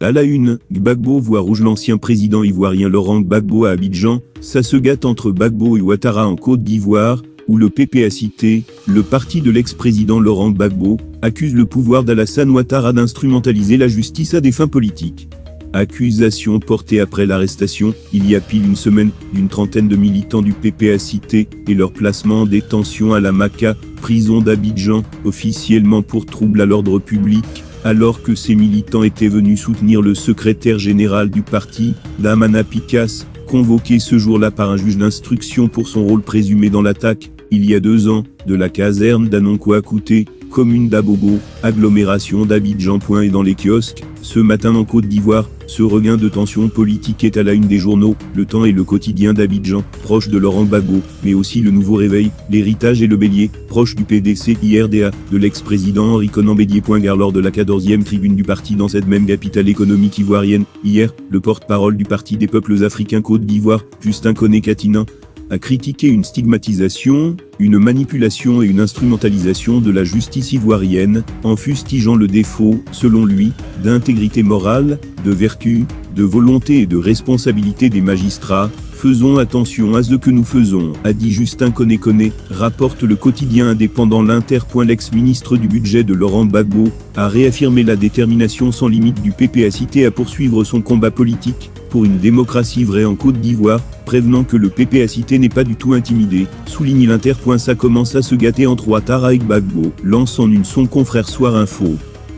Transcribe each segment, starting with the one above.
À la une, Gbagbo voit rouge. L'ancien président ivoirien Laurent Gbagbo à Abidjan, ça se gâte entre Gbagbo et Ouattara en Côte d'Ivoire, où le PP a cité, le parti de l'ex-président Laurent Gbagbo, accuse le pouvoir d'Alassane Ouattara d'instrumentaliser la justice à des fins politiques. Accusation portée après l'arrestation, il y a pile une semaine, d'une trentaine de militants du PP à cité, et leur placement en détention à la Maka, prison d'Abidjan, officiellement pour trouble à l'ordre public, alors que ces militants étaient venus soutenir le secrétaire général du parti, Damana Picasse, convoqué ce jour-là par un juge d'instruction pour son rôle présumé dans l'attaque, il y a 2 ans, de la caserne d'Anonkouakouté, commune d'Abobo, agglomération d'Abidjan. Et dans les kiosques, ce matin en Côte d'Ivoire, ce regain de tension politique est à la une des journaux, Le Temps et Le Quotidien d'Abidjan, proche de Laurent Gbagbo, mais aussi Le Nouveau Réveil, L'Héritage et Le Bélier, proche du PDC IRDA, de l'ex-président Henri Konan Bédier. Gare lors de la 14e tribune du parti dans cette même capitale économique ivoirienne, hier, le porte-parole du Parti des peuples africains Côte d'Ivoire, Justin Koné-Katina, a critiqué une stigmatisation, une manipulation et une instrumentalisation de la justice ivoirienne, en fustigeant le défaut, selon lui, d'intégrité morale, de vertu, de volonté et de responsabilité des magistrats. Faisons attention à ce que nous faisons, a dit Justin Koné, rapporte le quotidien indépendant l'Inter. L'ex-ministre du budget de Laurent Gbagbo a réaffirmé la détermination sans limite du PP à cité à poursuivre son combat politique pour une démocratie vraie en Côte d'Ivoire, prévenant que le PP à cité n'est pas du tout intimidé, souligne l'Inter. Ça commence à se gâter entre Ouattara et Gbagbo, lance en une son confrère Soir Info.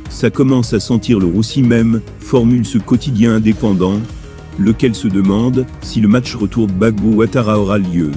Ça commence à sentir le roussi même, formule ce quotidien indépendant, lequel se demande si le match retour Gbagbo-Ouattara aura lieu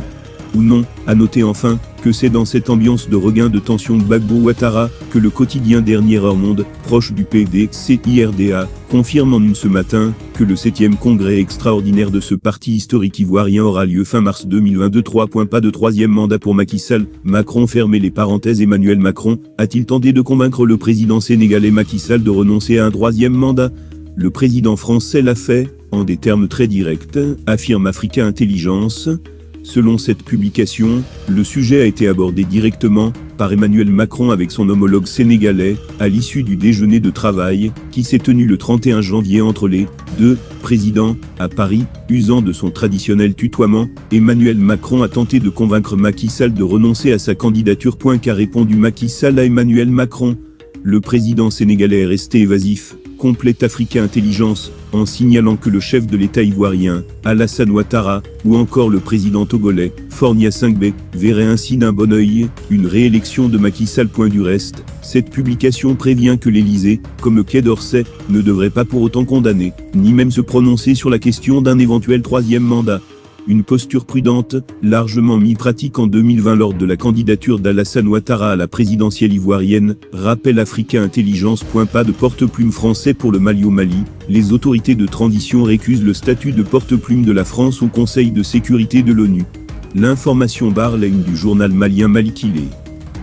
ou non. À noter enfin que c'est dans cette ambiance de regain de tension Gbagbo-Ouattara que le quotidien Dernière Heure Monde, proche du PDC IRDA, confirme en une ce matin que le 7e congrès extraordinaire de ce parti historique ivoirien aura lieu fin mars 2023. Pas de 3e mandat pour Macky Sall. Macron fermé les parenthèses. Emmanuel Macron a-t-il tenté de convaincre le président sénégalais Macky Sall de renoncer à un 3e mandat? Le président français l'a fait, en des termes très directs, affirme Africa Intelligence. Selon cette publication, le sujet a été abordé directement par Emmanuel Macron avec son homologue sénégalais, à l'issue du déjeuner de travail, qui s'est tenu le 31 janvier entre les deux présidents, à Paris. Usant de son traditionnel tutoiement, Emmanuel Macron a tenté de convaincre Macky Sall de renoncer à sa candidature. Qu'a répondu Macky Sall à Emmanuel Macron? Le président sénégalais est resté évasif, complète Africa Intelligence, en signalant que le chef de l'État ivoirien, Alassane Ouattara, ou encore le président togolais, Faure Gnassingbé, verraient ainsi d'un bon œil une réélection de Macky Sall. Du reste, cette publication prévient que l'Élysée, comme le Quai d'Orsay, ne devrait pas pour autant condamner, ni même se prononcer sur la question d'un éventuel 3e mandat. Une posture prudente, largement mise pratique en 2020 lors de la candidature d'Alassane Ouattara à la présidentielle ivoirienne, rappelle Africa Intelligence. Pas de porte-plume français pour le Mali. Au Mali, les autorités de transition récusent le statut de porte-plume de la France au Conseil de sécurité de l'ONU. L'information barre la une du journal malien Malikile.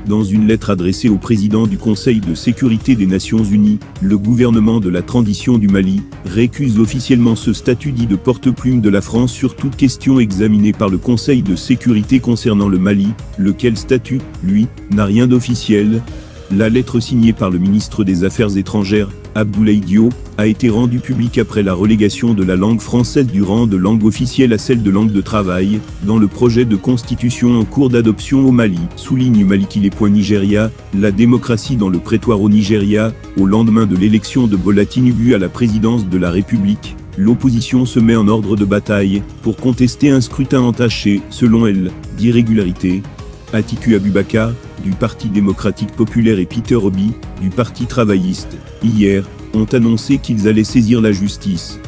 Dans une lettre adressée au président du Conseil de sécurité des Nations Unies, le gouvernement de la transition du Mali récuse officiellement ce statut dit de porte-plume de la France sur toute question examinée par le Conseil de sécurité concernant le Mali, lequel statut, lui, n'a rien d'officiel. La lettre signée par le ministre des Affaires étrangères, Abdoulaye Diop, a été rendue publique après la relégation de la langue française du rang de langue officielle à celle de langue de travail, dans le projet de constitution en cours d'adoption au Mali, souligne Malikile. Nigeria, la démocratie dans le prétoire au Nigeria, au lendemain de l'élection de Bola Tinubu à la présidence de la République. L'opposition se met en ordre de bataille, pour contester un scrutin entaché, selon elle, d'irrégularité. Atiku Abubakar, du Parti démocratique populaire et Peter Obi, du Parti travailliste, hier, ont annoncé qu'ils allaient saisir la justice,